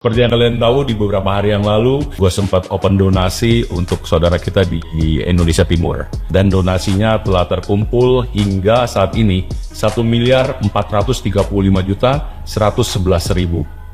Seperti yang kalian tahu, di beberapa hari yang lalu, gue sempat open donasi untuk saudara kita di Indonesia Timur. Dan donasinya telah terkumpul hingga saat ini 1.435.111.000.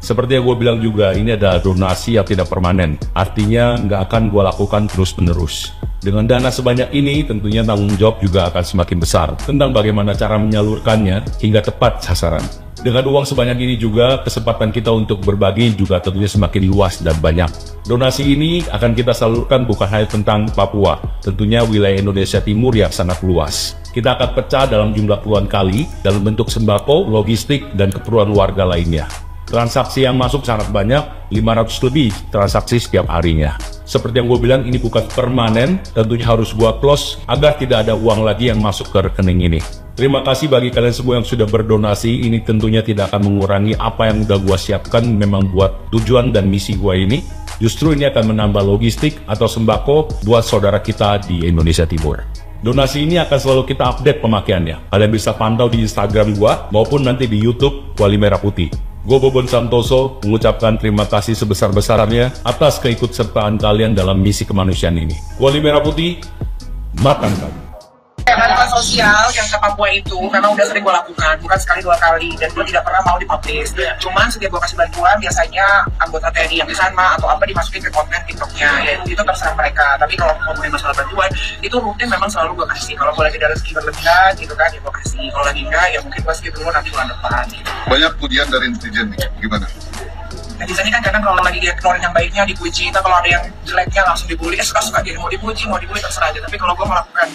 Seperti yang gue bilang juga, ini adalah donasi yang tidak permanen. Artinya nggak akan gue lakukan terus-menerus. Dengan dana sebanyak ini, tentunya tanggung jawab juga akan semakin besar tentang bagaimana cara menyalurkannya hingga tepat sasaran. Dengan uang sebanyak ini juga, kesempatan kita untuk berbagi juga tentunya semakin luas dan banyak. Donasi ini akan kita salurkan bukan hanya tentang Papua, tentunya wilayah Indonesia Timur yang sangat luas. Kita akan pecah dalam jumlah puluhan kali dalam bentuk sembako, logistik, dan keperluan warga lainnya. Transaksi yang masuk sangat banyak, 500 lebih transaksi setiap harinya. Seperti yang gue bilang, ini bukan permanen, tentunya harus gue close agar tidak ada uang lagi yang masuk ke rekening ini. Terima kasih bagi kalian semua yang sudah berdonasi. Ini tentunya tidak akan mengurangi apa yang udah gue siapkan memang buat tujuan dan misi gue ini. Justru ini akan menambah logistik atau sembako buat saudara kita di Indonesia Timur. Donasi ini akan selalu kita update pemakaiannya. Kalian bisa pantau di Instagram gue maupun nanti di YouTube Kuali Merah Putih. Gue Bobon Santoso mengucapkan terima kasih sebesar-besarnya atas keikutsertaan kalian dalam misi kemanusiaan ini. Kuali Merah Putih, makan kami. Bantuan sosial yang ke Papua itu karena udah sering gue lakukan, bukan sekali dua kali, dan gue tidak pernah mau dipublish. Cuman setiap gue kasih bantuan, biasanya anggota TNI yang di sana atau apa dimasukin ke konten TikToknya, ya itu terserah mereka. Tapi kalau ngomongin masalah bantuan, itu rutin memang selalu gue kasih. Kalau gue lagi ada rezeki berlebihan gitu kan, ya gue kasih. Kalau lagi enggak, ya mungkin gue skip dulu nanti bulan depan gitu. Banyak pujian dari netizen nih, gimana? Netizen kan kadang kalau lagi dia keluarin yang baiknya dipuji, kalau ada yang jeleknya langsung dibully, suka-suka dia mau dipuji terserah aja. Tapi kalau gue melakukan,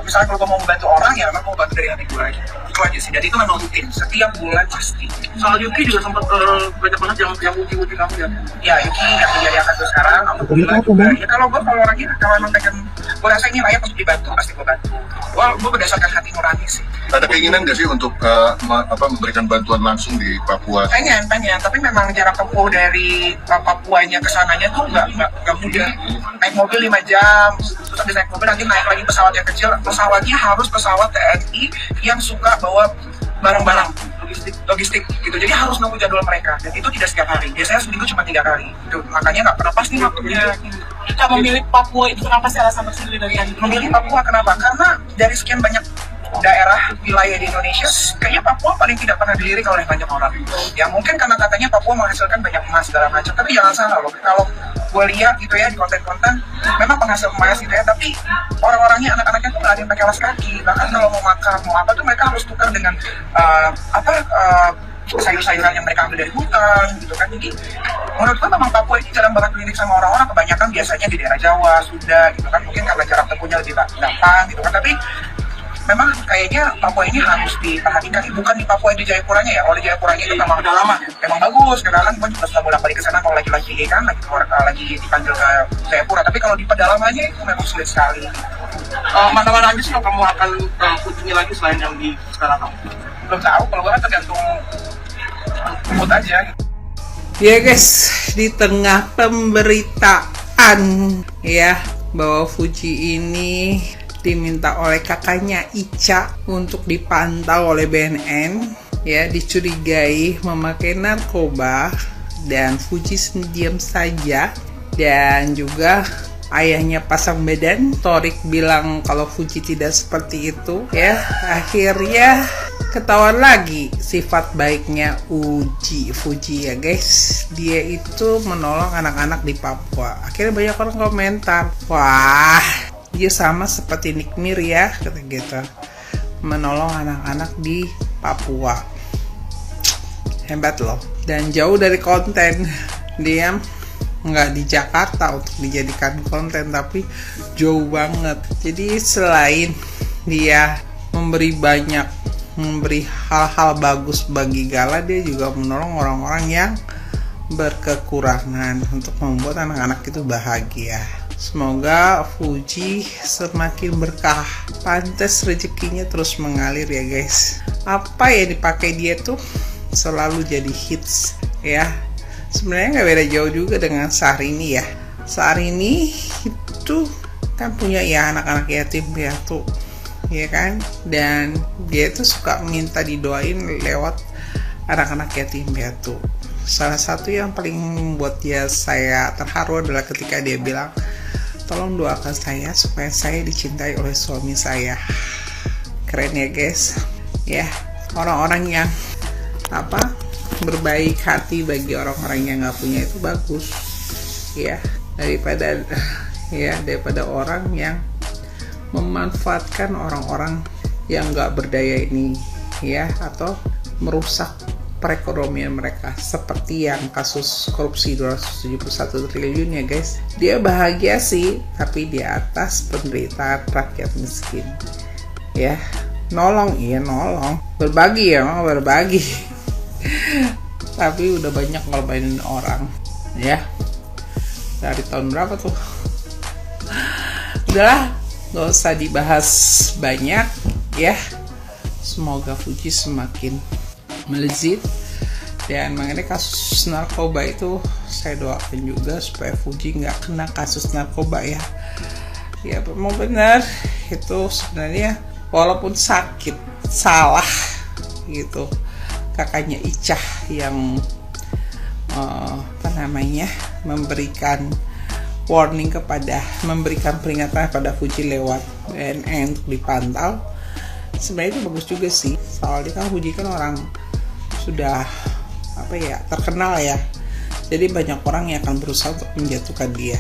misalnya kalau gue mau membantu orang, ya memang mau bantu dari hati gue aja. Itu aja sih, dan itu memang rutin, setiap bulan pasti. Soal Yuki juga sempat banyak banget yang uji kamu ya? Ya, Yuki yang diayakan tuh sekarang, alhamdulillah juga. Ya kalau orangnya, kalau emang pengen, gue rasa ini layak untuk dibantu, pasti gue bantu. Gue berdasarkan hati nurani sih. Ada keinginan nggak sih untuk memberikan bantuan langsung di Papua? Pengen, tapi memang jarak tempuh dari Papuanya ke sananya tuh nggak mudah. Naik mobil 5 jam, terus habis naik mobil nanti naik lagi pesawat yang kecil. Pesawatnya harus pesawat TNI yang suka bawa barang-barang logistik gitu. Jadi harus nunggu jadwal mereka, dan itu tidak setiap hari. Biasanya seminggu cuma 3 kali. Itu makanya nggak pernah pasti waktunya. Kita memilih Papua itu kenapa sih alasan tersendiri dari yang Memilih Papua kenapa? Karena dari sekian banyak daerah wilayah di Indonesia, kayaknya Papua paling tidak pernah dilirik oleh banyak orang. Ya mungkin karena katanya Papua menghasilkan banyak emas segala macam, tapi jangan salah loh. Kalau gue lihat gitu ya di konten-konten, memang penghasil emas gitu ya, tapi orang-orangnya, anak-anaknya tuh nggak ada yang pakai alas kaki. Bahkan kalau mau makan, mau apa tuh mereka harus tukar dengan sayur-sayuran yang mereka ambil dari hutan gitu kan. Jadi menurut gue memang Papua ini jarang banget dilirik sama orang-orang, kebanyakan biasanya di daerah Jawa, Sunda gitu kan, mungkin karena jarak tempuhnya lebih gampang gitu kan. Tapi memang kayaknya Papua ini harus diperhatikan, bukan di Papua di Jayapuranya ya. Oleh Jayapuranya itu memang udah lama, memang bagus. Karena kan gue juga sudah bolak-balik ke sana kalau lagi kan lagi dipanggil ke Jayapura. Tapi kalau di pedalamannya itu memang sulit sekali. mana-mana aja sih yang kamu akan kunjungi lagi selain yang di sekarang kamu? Belum tahu, kalau gue kan tergantung mood aja. Ya guys, di tengah pemberitaan ya bahwa Fuji ini diminta oleh kakaknya Ica untuk dipantau oleh BNN, ya, dicurigai memakai narkoba, dan Fuji diam saja. Dan juga ayahnya pasang badan, Torik bilang kalau Fuji tidak seperti itu, ya. Akhirnya ketahuan lagi sifat baiknya Fuji ya guys. Dia itu menolong anak-anak di Papua. Akhirnya banyak orang komentar, wah, dia sama seperti Nick Mir ya, kata gitu, menolong anak-anak di Papua. Hebat loh. Dan jauh dari konten. Dia nggak di Jakarta untuk dijadikan konten, tapi jauh banget. Jadi selain dia memberi hal-hal bagus bagi Gala, dia juga menolong orang-orang yang berkekurangan untuk membuat anak-anak itu bahagia. Semoga Fuji semakin berkah, pantas rezekinya terus mengalir ya guys. Apa yang dipakai dia tuh selalu jadi hits ya. Sebenarnya nggak beda jauh juga dengan Syahrini ya. Syahrini itu kan punya ya anak-anak yatim piatu, ya kan, dan dia tuh suka minta didoain lewat anak-anak yatim piatu. salah satu yang paling membuat saya terharu adalah ketika dia bilang, tolong doakan saya supaya saya dicintai oleh suami saya. Keren ya guys. Ya, orang-orang yang berbaik hati bagi orang-orang yang nggak punya itu bagus. Ya, daripada orang yang memanfaatkan orang-orang yang nggak berdaya ini, ya, atau merusak perekonomian mereka seperti yang kasus korupsi 271 triliun ya guys. Dia bahagia sih, tapi di atas penderitaan rakyat miskin. Ya, nolong, berbagi tapi udah banyak ngorbanin orang, ya. Dari tahun berapa tuh? Udahlah, gak usah dibahas banyak, ya. Semoga Fuji semakin melejit. Dan mengenai kasus narkoba itu, saya doakan juga supaya Fuji nggak kena kasus narkoba ya. Ya mau benar, itu sebenarnya walaupun sakit, salah gitu. Kakaknya Ica yang memberikan warning memberikan peringatan pada Fuji lewat BNN untuk dipantau. Sebenarnya itu bagus juga sih, soalnya kan Fuji kan orang sudah terkenal ya, jadi banyak orang yang akan berusaha untuk menjatuhkan dia.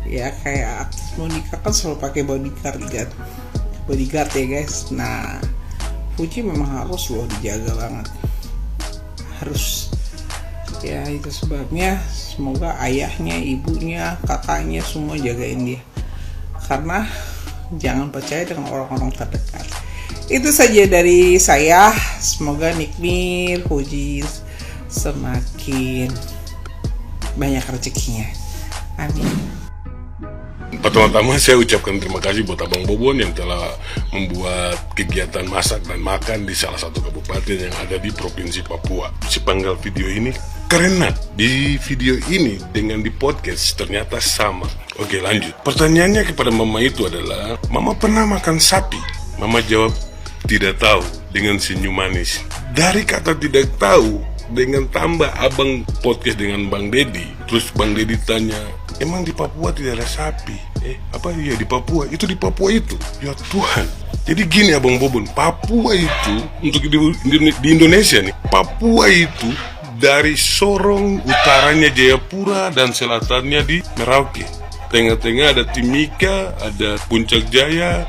Ya kayak Monica kan selalu pakai bodyguard ya guys. Nah Fuji memang harus dijaga banget, harus. Ya itu sebabnya semoga ayahnya, ibunya, kakaknya semua jagain dia, karena jangan percaya dengan orang-orang terdekat. Itu saja dari saya. Semoga Nikmir Fuji semakin banyak rezekinya. Amin. Pertama-tama saya ucapkan terima kasih buat Abang Bobon yang telah membuat kegiatan masak dan makan di salah satu kabupaten yang ada di Provinsi Papua. Sepenggal video ini karena di video ini dengan di podcast ternyata sama. Oke lanjut. Pertanyaannya kepada Mama itu adalah, Mama pernah makan sapi? Mama jawab tidak tahu dengan senyum manis. Dari kata tidak tahu dengan tambah abang podcast dengan Bang Dedi, terus Bang Dedi tanya, emang di Papua tidak ada sapi? Iya di Papua, itu di Papua itu. Ya Tuhan. Jadi gini Abang Bobon, Papua itu untuk di Indonesia nih, Papua itu dari Sorong, utaranya Jayapura dan selatannya di Merauke. Tengah-tengah ada Timika, ada Puncak Jaya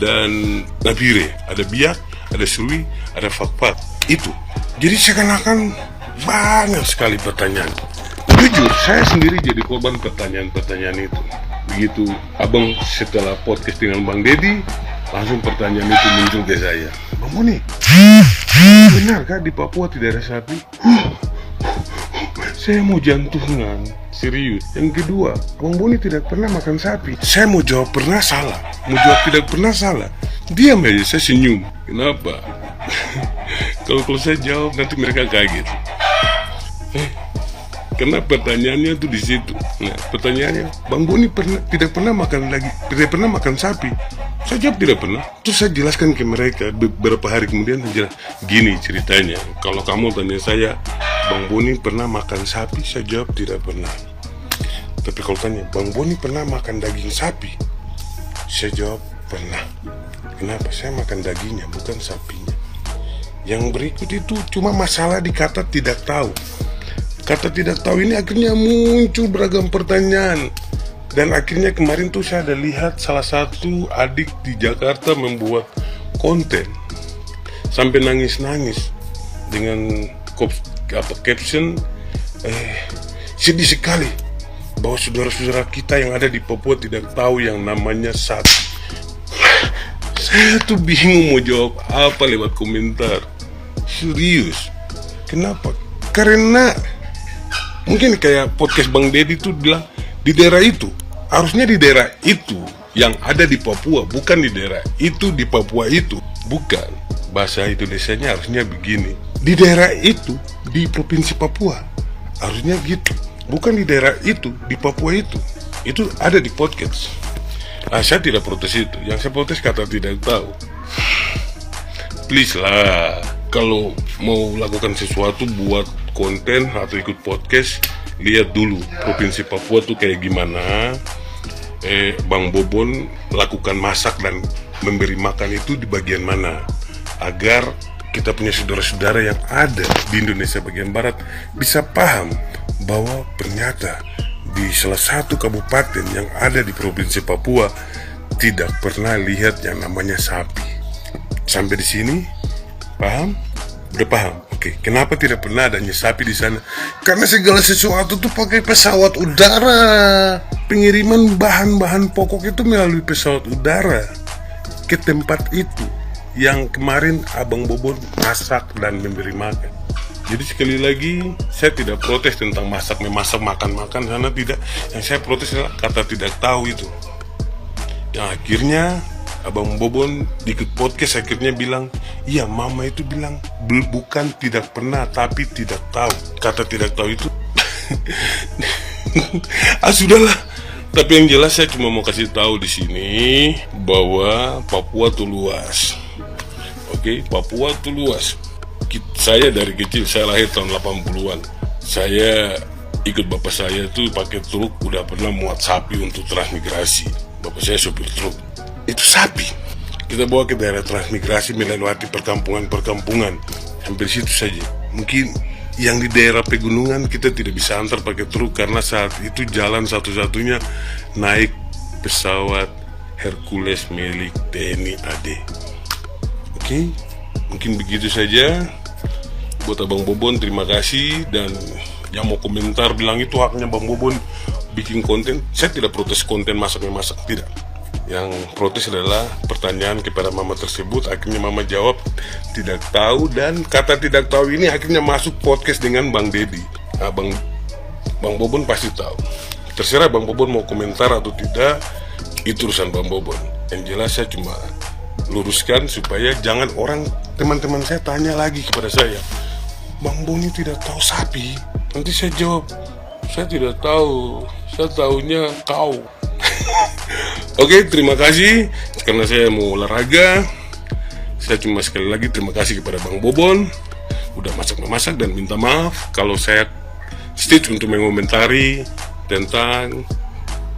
dan Nabire, ada Biak, ada Sui, ada Fakfak. Itu. Jadi seakan-akan banyak sekali pertanyaan. Jujur, saya sendiri jadi korban pertanyaan-pertanyaan itu. Begitu Abang setelah podcast dengan Bang Dedi, langsung pertanyaan itu muncul ke saya. Bang Boni, benarkah di Papua tidak ada sapi? Saya mau jantungan, serius. Yang kedua, Bang Boni tidak pernah makan sapi. Saya mau jawab pernah salah, mau jawab tidak pernah salah. Diam aja, saya senyum. Kenapa? Kalau saya jawab nanti mereka kaget. Karena pertanyaannya tuh di situ. Nah, pertanyaannya, Bang Boni tidak pernah makan sapi. Saya jawab tidak pernah. Terus saya jelaskan ke mereka beberapa hari kemudian, gini ceritanya. Kalau kamu tanya saya, Bang Boni pernah makan sapi? Saya jawab tidak pernah. Tapi kalau tanya, Bang Boni pernah makan daging sapi? Saya jawab pernah. Kenapa? Saya makan dagingnya, bukan sapinya. Yang berikut itu cuma masalah di kata tidak tahu. Kata tidak tahu ini akhirnya muncul beragam pertanyaan. Dan akhirnya kemarin tuh saya ada lihat salah satu adik di Jakarta membuat konten sampai nangis-nangis dengan caption sedih sekali bahwa saudara-saudara kita yang ada di Papua tidak tahu yang namanya sapi. Saya tuh bingung mau jawab apa lewat komentar. Serius. Kenapa? Karena mungkin kayak podcast Bang Dedi tuh bilang di daerah itu, harusnya di daerah itu yang ada di Papua, bukan di daerah itu di Papua itu. Bukan. Bahasa Indonesianya harusnya begini. Di daerah itu di Provinsi Papua. Harusnya gitu. Bukan di daerah itu di Papua itu. Itu ada di podcast. Saya tidak protes itu. Yang saya protes kata tidak tahu. Please lah, kalau mau lakukan sesuatu buat konten atau ikut podcast, lihat dulu Provinsi Papua tuh kayak gimana. Bang Bobon lakukan masak dan memberi makan itu di bagian mana, agar kita punya saudara-saudara yang ada di Indonesia bagian Barat bisa paham bahwa ternyata di salah satu kabupaten yang ada di Provinsi Papua tidak pernah lihat yang namanya sapi. Sampai di sini paham? Udah paham? Oke, kenapa tidak pernah adanya sapi di sana? Karena segala sesuatu tuh pakai pesawat udara. Pengiriman bahan-bahan pokok itu melalui pesawat udara ke tempat itu yang kemarin Abang Bobon masak dan memberi makan. Jadi sekali lagi, saya tidak protes tentang memasak, makan-makan sana, tidak. Yang saya protes adalah kata tidak tahu itu. Yang akhirnya Abang Bobon ikut podcast akhirnya bilang, iya mama itu bilang bukan tidak pernah tapi tidak tahu. Kata tidak tahu itu sudahlah. Tapi yang jelas saya cuma mau kasih tahu di sini bahwa Papua tuh luas. Oke, Papua tuh luas. Saya dari kecil, saya lahir tahun 80-an. Saya ikut bapak saya tuh pakai truk, udah pernah muat sapi untuk transmigrasi. Bapak saya sopir truk. Itu sapi. Kita bawa ke daerah transmigrasi melewati perkampungan-perkampungan. Hampir situ saja. Mungkin yang di daerah pegunungan kita tidak bisa antar pakai truk karena saat itu jalan satu-satunya naik pesawat Hercules milik TNI AD. Oke, mungkin begitu saja. Buat Abang Bobon terima kasih, dan yang mau komentar bilang itu haknya Bang Bobon bikin konten. Saya tidak protes konten masak, tidak. Yang protes adalah pertanyaan kepada mama tersebut. Akhirnya mama jawab tidak tahu, dan kata tidak tahu ini akhirnya masuk podcast dengan Bang Dedi. Nah, Bang Bobon pasti tahu. Terserah Bang Bobon mau komentar atau tidak, itu urusan Bang Bobon. Yang jelas saya cuma luruskan supaya jangan teman-teman saya tanya lagi kepada saya, Bang Boni tidak tahu sapi. Nanti saya jawab, saya tidak tahu, saya tahunya kau. Oke, terima kasih. Karena saya mau olahraga, saya cuma sekali lagi terima kasih kepada Bang Bobon udah masak dan minta maaf kalau saya stage untuk mengomentari tentang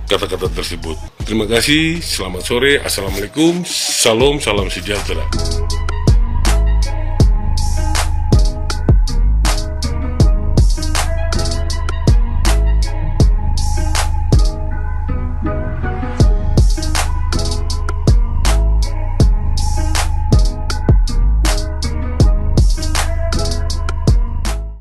kata-kata tersebut. Terima kasih, selamat sore, assalamualaikum, salam sejahtera.